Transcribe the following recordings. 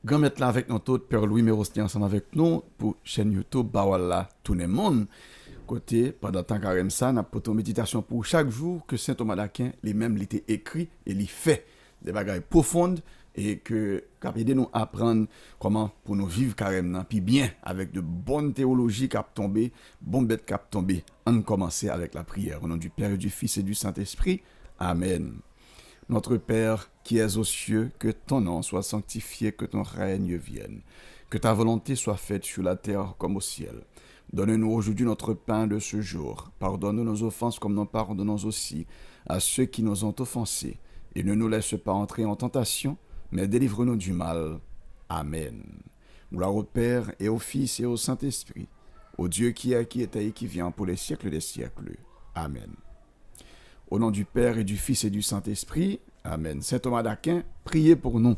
Grand mettre là avec nous tout, Père Louis Mérosti ensemble avec nous pour chaîne YouTube Bawala tout le monde. Côté, pendant tant carême ça, n'a pas de méditation pour chaque jour que Saint Thomas d'Aquin, lui-même, l'été écrit et lui fait des bagailles profondes et que cap aider nous à apprendre comment pour nous vivre carême puis bien avec de bonnes théologies cap tomber, bonnes bêtes cap tomber. On commencer avec la prière au nom du Père et du Fils et du Saint-Esprit. Amen. Notre Père qui es aux cieux, que ton nom soit sanctifié, que ton règne vienne, que ta volonté soit faite sur la terre comme au ciel. Donne-nous aujourd'hui notre pain de ce jour. Pardonne-nous nos offenses comme nous pardonnons aussi à ceux qui nous ont offensés. Et ne nous laisse pas entrer en tentation, mais délivre-nous du mal. Amen. Gloire au Père et au Fils et au Saint-Esprit, au Dieu qui est, qui était et qui vient pour les siècles des siècles. Amen. Au nom du Père et du Fils et du Saint-Esprit, Amen. Saint Thomas d'Aquin, priez pour nous.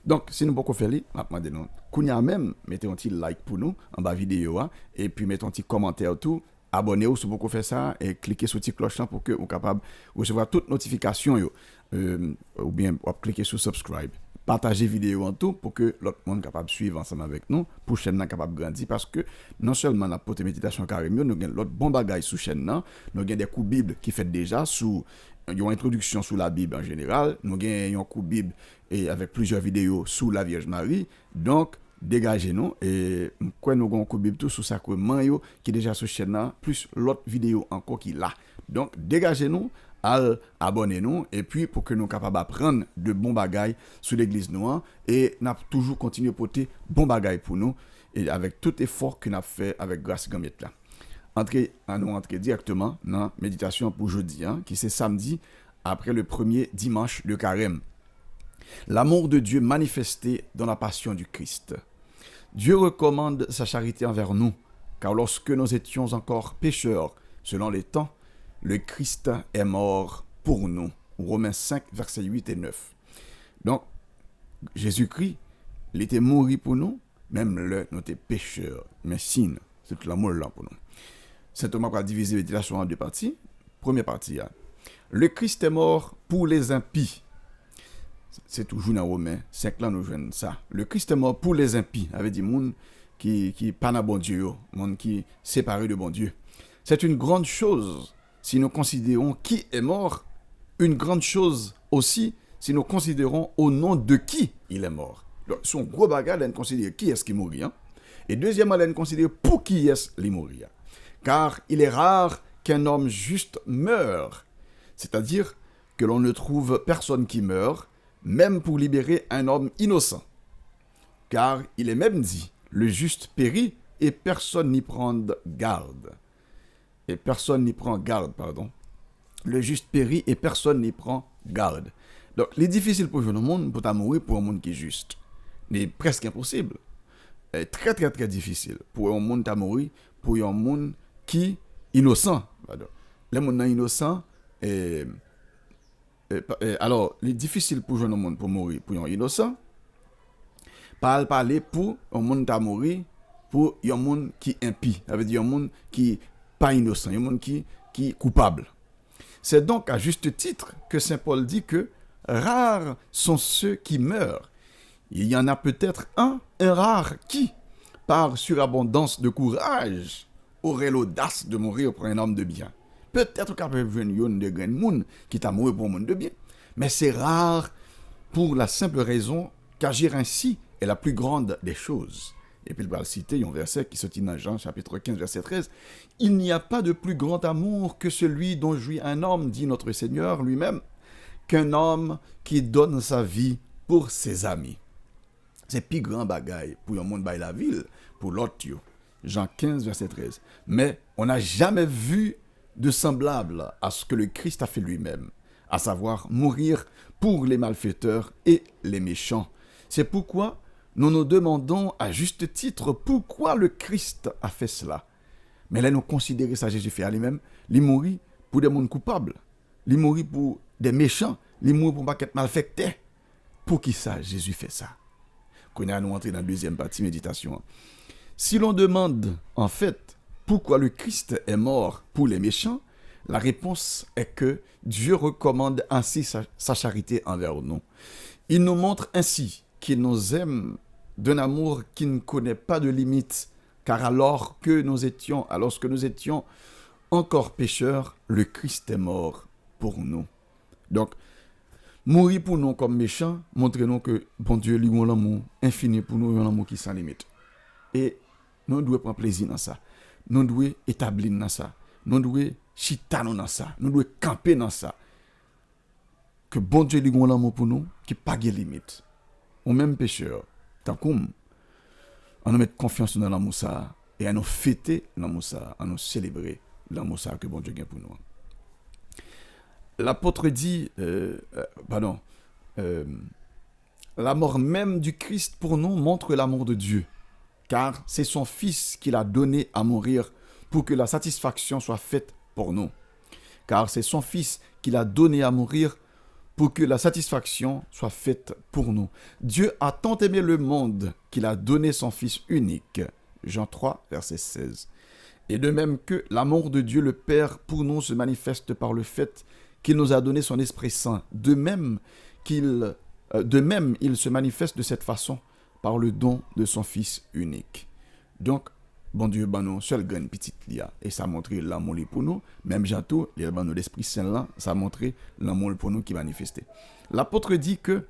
Donc, si nous pouvons faire les, maintenant, Kounia même, mettez un petit like pour nous en bas vidéo, et puis mettez un petit commentaire tout. Abonnez-vous si vous pouvez faire ça et cliquez sur le petit cloche pour que vous soyez capable de recevoir toutes notifications ou bien cliquez sur subscribe. Partagez la vidéo en tout pour que l'autre monde capable de suivre ensemble avec nous, pour que la chaîne capable de grandir parce que non seulement la pote méditation carré nous avons l'autre bon bagage sous chaîne nous avons des cours Bible qui fait déjà sous une introduction sur la Bible en général, nous avons un cours Bible et avec plusieurs vidéos sur la Vierge Marie. Donc dégagez-nous et quoi nous avons un cours Bible tout sur sacrement qui est déjà sur chaîne là, plus l'autre vidéo encore qui là. Donc dégagez-nous, abonnez-nous et puis pour que nous soyons capables d'apprendre de bons bagailles sur l'église noire et nous toujours continuer à porter bons bagailles pour nous et avec tout effort que nous avons fait avec grâce Gamiette là. Nous entrer directement dans la méditation pour jeudi, qui c'est samedi après le premier dimanche de carême. L'amour de Dieu manifesté dans la passion du Christ. Dieu recommande sa charité envers nous, car lorsque nous étions encore pécheurs, selon les temps, le Christ est mort pour nous. Romains 5, versets 8 et 9. Donc, Jésus-Christ, il était mort pour nous, même le nous étions pécheurs. Mais signe, c'est tout l'amour là pour nous. Saint Thomas va diviser la méditation en deux parties. Première partie, le Christ est mort pour les impies. C'est toujours dans Romains 5 là nous jouons ça. Le Christ est mort pour les impies, avec des gens qui pas na bon Dieu, monde qui séparé de bon Dieu. C'est une grande chose si nous considérons qui est mort, une grande chose aussi si nous considérons au nom de qui il est mort. Donc, son gros bagage, elle considère qui est-ce qui mourit. Et deuxièmement, elle considère pour qui est-ce qui mourit. Car il est rare qu'un homme juste meure. C'est-à-dire que l'on ne trouve personne qui meurt, même pour libérer un homme innocent. Car il est même dit, le juste périt et personne n'y prend garde. Le juste périt et personne n'y prend garde. Donc, il est difficile pour le monde pour mourir pour un monde qui est juste. Mais presque impossible. Très, très, très difficile pour un monde mourir pour un monde qui est innocent. Le monde innocent, alors, il est difficile pour un monde pour mourir pour un innocent. Parler pour un monde qui mourir pour un monde qui est impie. Ça veut dire un monde qui n'est pas innocent, un monde qui est coupable. C'est donc à juste titre que Saint Paul dit que rares sont ceux qui meurent. Il y en a peut-être un rare qui, par surabondance de courage, aurait l'audace de mourir pour un homme de bien. Peut-être qu'il y a une de grand monde qui t'a mouru pour un monde de bien. Mais c'est rare pour la simple raison qu'agir ainsi est la plus grande des choses. Et puis il va citer un verset qui se tient dans Jean chapitre 15 verset 13. Il n'y a pas de plus grand amour que celui dont jouit un homme, dit notre Seigneur lui-même, qu'un homme qui donne sa vie pour ses amis. C'est plus grand bagaille pour un monde by la ville, pour l'autre. Jean 15 verset 13. Mais on n'a jamais vu de semblable à ce que le Christ a fait lui-même, à savoir mourir pour les malfaiteurs et les méchants. C'est pourquoi nous nous demandons à juste titre pourquoi le Christ a fait cela. Mais là, nous considérons ça, Jésus fait à lui-même, il mourit pour des mondes coupables, il mourit pour des méchants, il mourit pour pas être malfecté. Pour qui ça, Jésus fait ça? Qu'on a nous entrer dans la deuxième partie méditation. Si l'on demande, en fait, pourquoi le Christ est mort pour les méchants, la réponse est que Dieu recommande ainsi sa charité envers nous. Il nous montre ainsi qu'il nous aime d'un amour qui ne connaît pas de limites, car alors que nous étions encore pécheurs, le Christ est mort pour nous. Donc, mourir pour nous comme méchants, montrez-nous que bon Dieu lui a un amour infini pour nous, un amour qui sans limite. Et nous devons prendre plaisir dans ça. Nous devons établir dans ça. Nous devons chita dans ça. Nous devons camper dans ça. Que bon Dieu lui a un amour pour nous qui n'a pas de limite. Ou même pécheur, tant qu'on on nous met confiance dans l'amour ça et à nous fêter l'amour ça, à nous célébrer l'amour ça que bon Dieu a pour nous. L'apôtre dit, la mort même du Christ pour nous montre l'amour de Dieu, car c'est son Fils qu'il a donné à mourir pour que la satisfaction soit faite pour nous. Car c'est son Fils qu'il a donné à mourir pour que la satisfaction soit faite pour nous. Dieu a tant aimé le monde qu'il a donné son Fils unique. Jean 3, verset 16. Et de même que l'amour de Dieu le Père pour nous se manifeste par le fait qu'il nous a donné son Esprit Saint. De même, il se manifeste de cette façon par le don de son Fils unique. Donc, bon Dieu, nous, seul graine petite lia, et ça montre l'amour pour nous. Même Janto, il y a l'Esprit Saint là, ça montre l'amour pour nous qui manifesté. L'apôtre dit que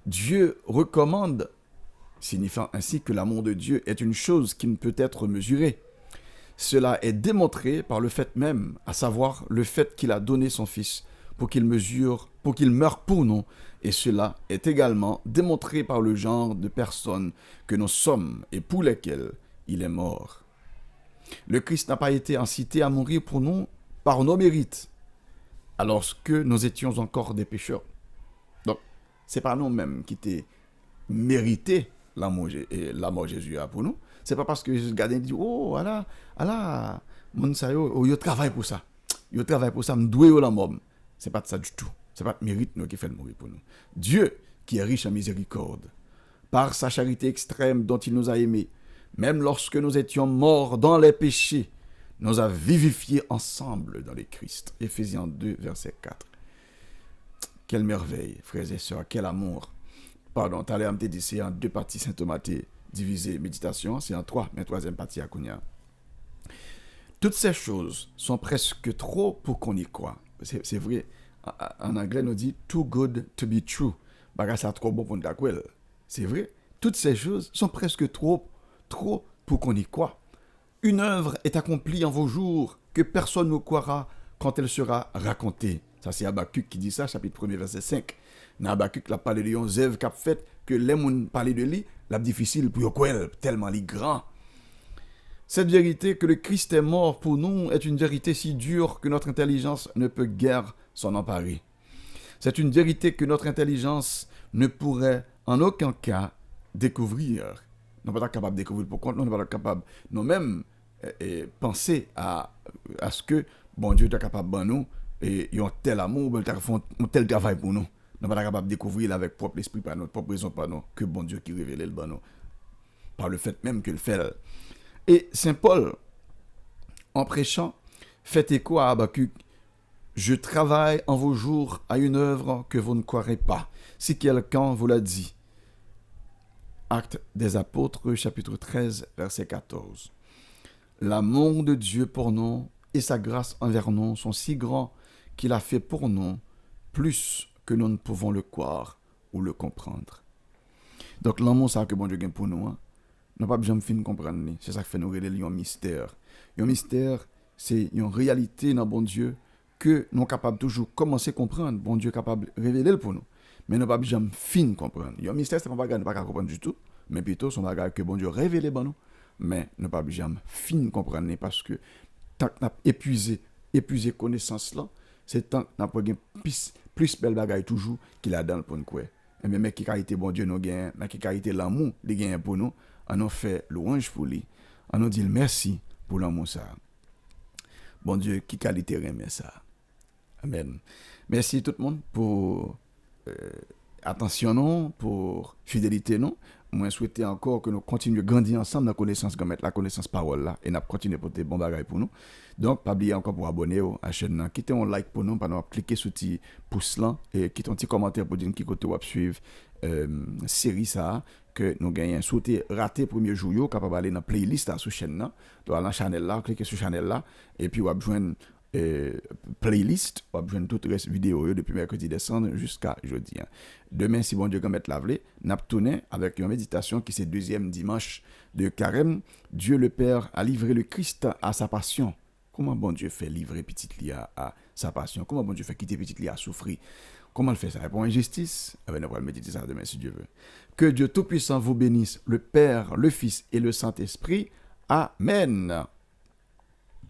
Dieu recommande, signifiant ainsi que l'amour de Dieu est une chose qui ne peut être mesurée. Cela est démontré par le fait même, à savoir le fait qu'il a donné son Fils pour qu'il meure pour nous. Et cela est également démontré par le genre de personnes que nous sommes et pour lesquelles il est mort. Le Christ n'a pas été incité à mourir pour nous par nos mérites, alors que nous étions encore des pécheurs. Donc, c'est pas nous-mêmes qui t'ai mérité la mort de Jésus pour nous. C'est pas parce que Jésus regarde et dit, oh, voilà, mon sa yo travaille pour ça. Yo travaille pour ça, me doué la mort. C'est pas de ça du tout. C'est pas de mérite nous qui fait mourir pour nous. Dieu, qui est riche en miséricorde, par sa charité extrême dont il nous a aimés, même lorsque nous étions morts dans les péchés, nous a vivifiés ensemble dans le Christ. Éphésiens 2, verset 4. Quelle merveille, frères et sœurs, quel amour. Pardon, tu allais me dire, c'est en 2 parties symptomatique divisé méditation, c'est en 3, mais troisième partie à Kounia. Toutes ces choses sont presque trop pour qu'on y croie. C'est vrai, en anglais, on dit too good to be true. Baga ça trop bon pour nous d'accord. C'est vrai, toutes ces choses sont presque trop pour qu'on y croie. Une œuvre est accomplie en vos jours que personne ne croira quand elle sera racontée. Ça, c'est Habakkuk qui dit ça, chapitre 1er, verset 5. Dans Habakkuk, la parle de yon zèv k'ap fait que les gens parlent de lui, la difficile pour yon tellement li grand. Cette vérité que le Christ est mort pour nous est une vérité si dure que notre intelligence ne peut guère s'en emparer. C'est une vérité que notre intelligence ne pourrait en aucun cas découvrir. Nous ne sommes pas capables de découvrir pour compte, nous ne sommes pas capables nous-mêmes penser à ce que bon Dieu est capable de nous et ils ont tel amour, ils font tel travail pour nous. Nous ne sommes pas capables de découvrir avec propre esprit, par notre propre raison, par nous, que bon Dieu qui révèle le nous, par le fait même qu'il fait. Et Saint Paul, en prêchant, fait écho à Habakkuk. Je travaille en vos jours à une œuvre que vous ne croirez pas, si quelqu'un vous l'a dit. Actes des Apôtres, chapitre 13, verset 14. L'amour de Dieu pour nous et sa grâce envers nous sont si grands qu'il a fait pour nous plus que nous ne pouvons le croire ou le comprendre. Donc l'amour ça que bon Dieu gagne pour nous, nous pas besoin de fin comprendre. C'est ça qui fait nous révéler un mystère. Un mystère, c'est une réalité dans bon Dieu que nous sommes capables toujours commencer à comprendre. Bon Dieu est capable de révéler pour nous. Mais nous ne pouvons pas jamais fin comprendre. Un mystère, c'est un bagage, nous ne pouvons pas comprendre du tout. Mais plutôt, c'est un bagage que bon Dieu révèle pour nous. Mais nous ne pouvons pas jamais fin comprendre parce que tant que nous avons épuisé connaissance là, c'est tant que nous avons plus belle bagage toujours qu'il a dans le pour nous. Et même qui qualité bon Dieu nous gagne, mais qui qualité l'amour il gagne pour nous, on nous fait louange pour lui. On nous dit merci pour l'amour ça. Bon Dieu, qui qualité remet ça. Amen. Merci tout le monde pour attention non, pour fidélité non. Moi souhaiter encore que nous continuions à grandir ensemble dans la connaissance, comme la connaissance parole là, et nous continuer à porter bon bagage pour nous. Donc pas oublier encore pour abonner à la chaîne, quittez un like pour nous, pour nous cliquer sur petit pouce là et quittez un petit commentaire pour dire qui côté vous suivre série ça que nous gagnons. Souhaiter rater premier jour, yo, capable d'aller dans playlist là, sur chaîne là, dans la channel là, cliquer sur channel là, et puis on va joindre playlist, on va joindre toute reste vidéo yo, depuis mercredi décembre jusqu'à jeudi. Hein. Demain, si bon Dieu comme mettre lavelé, n'a tourné avec une méditation qui c'est deuxième dimanche de carême. Dieu le Père a livré le Christ à sa passion. Comment bon Dieu fait livrer petite Lia à sa passion? Comment bon Dieu fait quitter petite Lia à souffrir? Comment il fait ça? Pour injustice? Eh bien, nous allons méditer ça demain si Dieu veut. Que Dieu Tout-Puissant vous bénisse, le Père, le Fils et le Saint-Esprit. Amen.